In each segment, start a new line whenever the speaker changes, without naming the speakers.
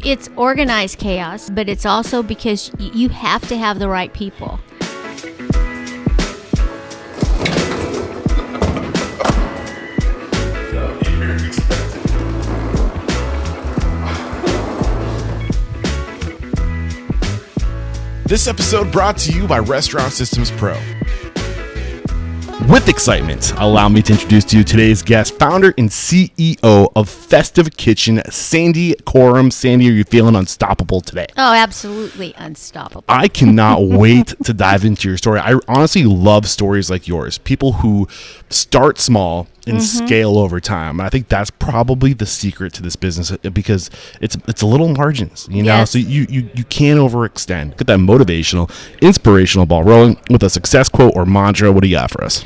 It's organized chaos, but it's also because you have to have the right people.
This episode brought to you by Restaurant Systems Pro. With excitement, allow me to introduce to you today's guest, founder and CEO of Festive Kitchen, Sandy Korem. Sandy, are you feeling unstoppable today?
Oh, absolutely unstoppable.
I cannot wait to dive into your story. I honestly love stories like yours. People who start small and scale over time. And I think that's probably the secret to this business because it's a little margins, you know?
Yes.
So you can't overextend. Get that motivational, inspirational ball rolling with a success quote or mantra. What do you got for us?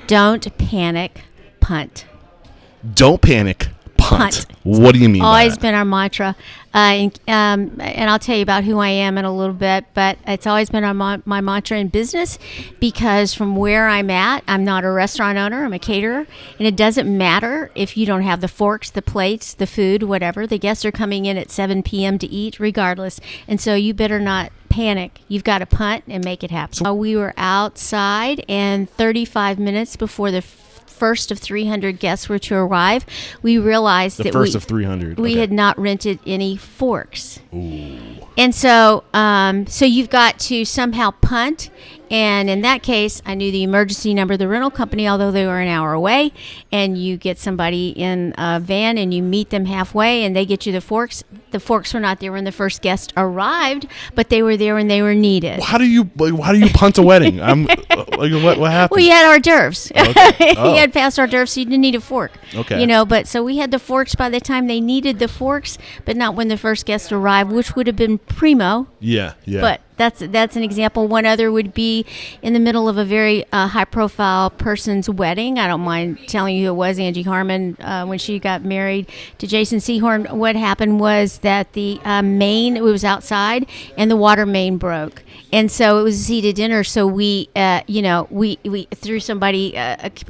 Don't panic, punt.
Don't panic, punt. What do you mean by
Always
that?
been our mantra. And I'll tell you about who I am in a little bit, but it's always been my mantra in business because from where I'm at, I'm not a restaurant owner, I'm a caterer, and it doesn't matter if you don't have the forks, the plates, the food, whatever. The guests are coming in at 7 p.m. to eat regardless, and so you better not panic. You've got to punt and make it happen. So we were outside, and 35 minutes before the first of 300 guests were to arrive, we realized
The first of 300.
we
Okay.
had not rented any forks.
Ooh.
And so so you've got to somehow punt. And in that case, I knew the emergency number of the rental company, although they were an hour away. And you get somebody in a van and you meet them halfway and they get you the forks. The forks were not there when the first guest arrived, but they were there when they were needed.
How do you punt a wedding? I'm what happened?
Well, you had hors d'oeuvres.
Okay. Oh.
You had past hors d'oeuvres, so you didn't need a fork.
Okay.
You know, but so we had the forks by the time they needed the forks, but not when the first guest arrived, which would have been primo.
Yeah.
But that's an example. One other would be in the middle of a very high-profile person's wedding. I don't mind telling you who it was, Angie Harmon, when she got married to Jason Sehorn. What happened was that the main, it was outside, and the water main broke. And so it was a seated dinner, so we threw somebody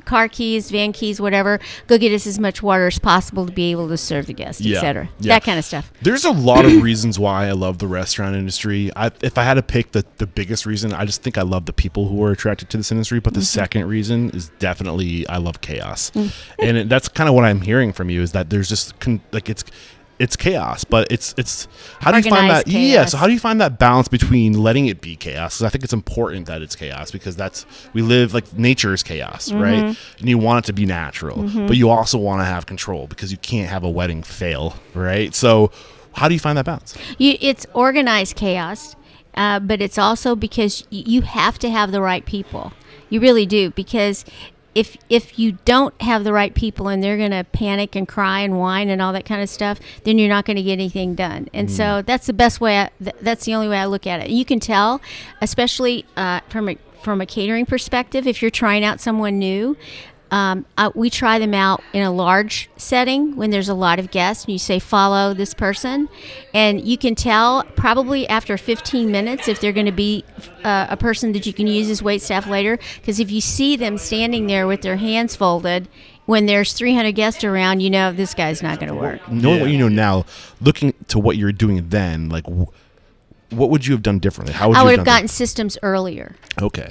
car keys, van keys, whatever, go get us as much water as possible to be able to serve the guests,
Yeah.
et cetera.
Yeah.
That kind of stuff.
There's a lot of reasons why I love the restaurant industry. If I had to pick the biggest reason, I just think I love the people who are attracted to this industry. But the second reason is definitely I love chaos. And that's kind of what I'm hearing from you is that there's just it's chaos, but it's how do you find that?
Organized
Yeah.
chaos.
So how do you find that balance between letting it be chaos? 'Cause I think it's important that it's chaos because we live like nature is chaos, right? And you want it to be natural, but you also want to have control because you can't have a wedding fail, right? So how do you find that balance?
It's organized chaos, but it's also because you have to have the right people. You really do, because if you don't have the right people and they're going to panic and cry and whine and all that kind of stuff, then you're not going to get anything done. And so that's the best way. That's the only way I look at it. You can tell, especially from a catering perspective, if you're trying out someone new. We try them out in a large setting when there's a lot of guests and you say follow this person, and you can tell probably after 15 minutes if they're going to be a person that you can use as waitstaff later, because if you see them standing there with their hands folded when there's 300 guests around, you know this guy's not going to work.
Knowing what you know now, looking to what you're doing then, like what would you have done differently? How would
I
you
would have gotten systems earlier.
Okay.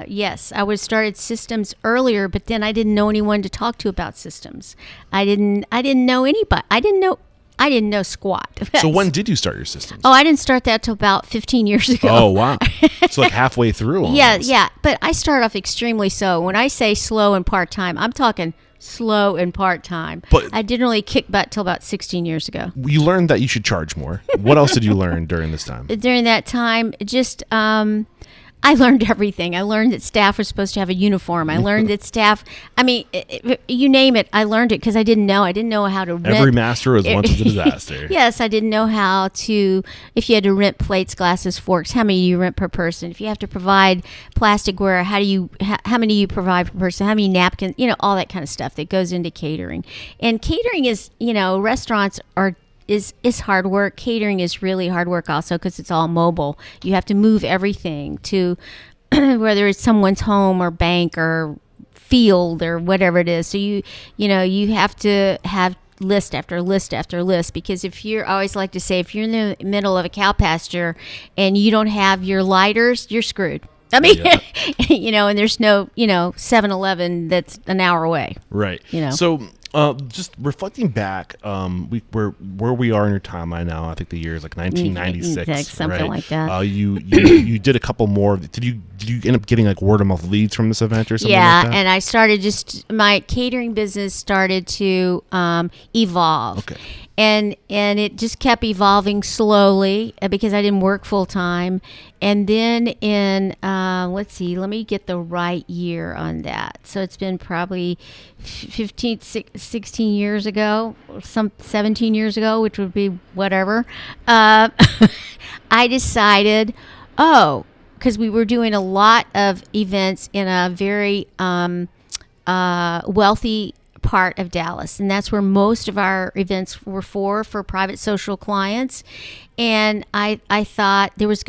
Yes, I would have started systems earlier, but then I didn't know anyone to talk to about systems. I didn't know anybody. I didn't know squat.
So when did you start your systems?
Oh, I didn't start that till about 15 years ago.
Oh, wow. So like halfway through almost.
Yeah. But I started off extremely slow. When I say slow and part-time, I'm talking slow and part-time.
But
I didn't really kick butt till about 16 years ago.
You learned that you should charge more. What else did you learn during this time?
During that time, just I learned everything. I learned that staff were supposed to have a uniform. I learned that staff, you name it, I learned it because I didn't know. I didn't know how to rent.
Every master was once a disaster.
Yes, I didn't know how to, if you had to rent plates, glasses, forks, how many you rent per person. If you have to provide plasticware, how many you provide per person, how many napkins, all that kind of stuff that goes into catering. And catering is, restaurants is hard work. Catering is really hard work also because it's all mobile. You have to move everything to whether it's someone's home or bank or field or whatever it is. So you have to have list after list after list, because if you're, I always like to say, if you're in the middle of a cow pasture and you don't have your lighters, you're screwed. I mean, and there's no, 7-Eleven that's an hour away.
Right. So just reflecting back, where we are in your timeline now, I think the year is like 1996,
something
right?
like that.
You did a couple more. Did you end up getting like word of mouth leads from this event or something like that?
And I started my catering business started to evolve.
Okay.
And it just kept evolving slowly because I didn't work full time. And then in, let me get the right year on that. So it's been probably 16 years ago, 17 years ago, which would be whatever. I decided, because we were doing a lot of events in a very wealthy part of Dallas, and that's where most of our events were for private social clients. And I thought there was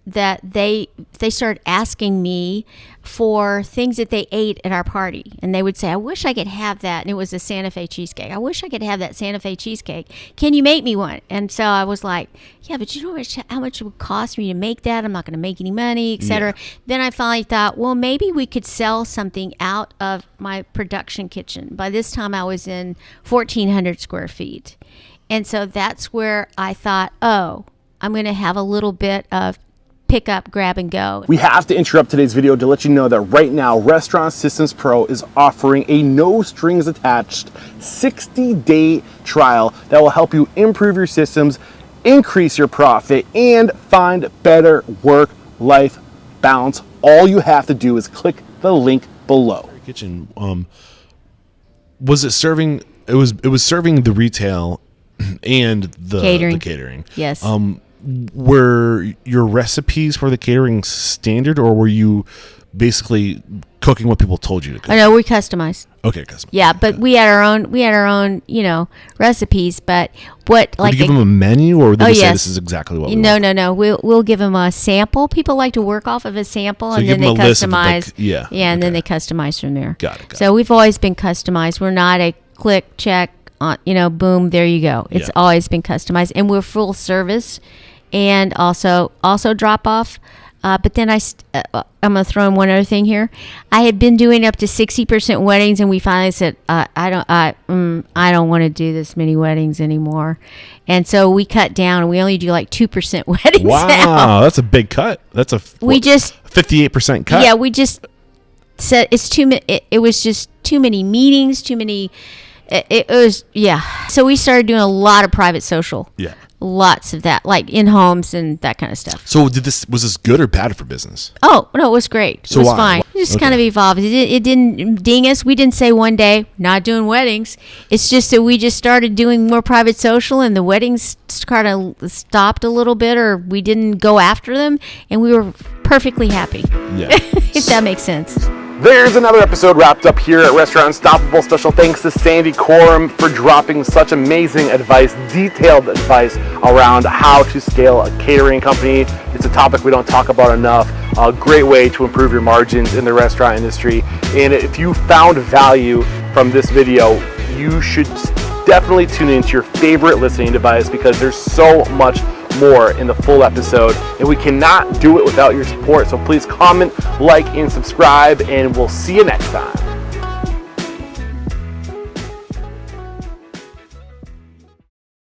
that they started asking me for things that they ate at our party, and they would say, I wish I could have that. And it was a Santa Fe cheesecake. I wish I could have that Santa Fe cheesecake. Can you make me one? And so I was like, yeah, but you know how much it would cost me to make that? I'm not going to make any money, etc. Yeah. Then I finally thought, well, maybe we could sell something out of my production kitchen. By this time I was in 1,400 square feet. And so that's where I thought, I'm going to have a little bit of pick up, grab, and go.
We have to interrupt today's video to let you know that right now, Restaurant Systems Pro is offering a no strings attached 60-day trial that will help you improve your systems, increase your profit, and find better work-life balance. All you have to do is click the link below.
Kitchen, was it serving? It was serving the retail and the catering.
Yes.
Were your recipes for the catering standard, or were you basically cooking what people told you to cook?
Oh, no, we customized.
Okay, customized.
Yeah, but we had our own, recipes. But
Did you give them a menu, or did they say this is exactly what we want?
No. We'll give them a sample. People like to work off of a sample, and then they customize. And then they customize from there.
Got it.
So we've always been customized. We're not a click, check, boom, there you go. It's always been customized, and we're full service, and also drop off. But then I'm going to throw in one other thing here. I had been doing up to 60% weddings, and we finally said, I don't want to do this many weddings anymore. And so we cut down, and we only do like 2% weddings now.
Wow, that's a big cut. That's a 58% cut.
Yeah, we just said it's it was just too many meetings, too many. It was, So we started doing a lot of private social.
Yeah.
Lots of that, like in homes and that kind of stuff.
So was this good or bad for business?
Oh, no, it was great.
So
it was
why?
Fine. It just kind of evolved. It didn't ding us. We didn't say one day, not doing weddings. It's just that we just started doing more private social, and the weddings kind of stopped a little bit, or we didn't go after them, and we were perfectly happy.
Yeah.
If that makes sense.
There's another episode wrapped up here at Restaurant Unstoppable. Special thanks to Sandy Korem for dropping such amazing advice, detailed advice around how to scale a catering company. It's a topic we don't talk about enough. A great way to improve your margins in the restaurant industry. And if you found value from this video, you should definitely tune into your favorite listening device, because there's so much more in the full episode, and we cannot do it without your support. So please comment, like, and subscribe, and we'll see you next time.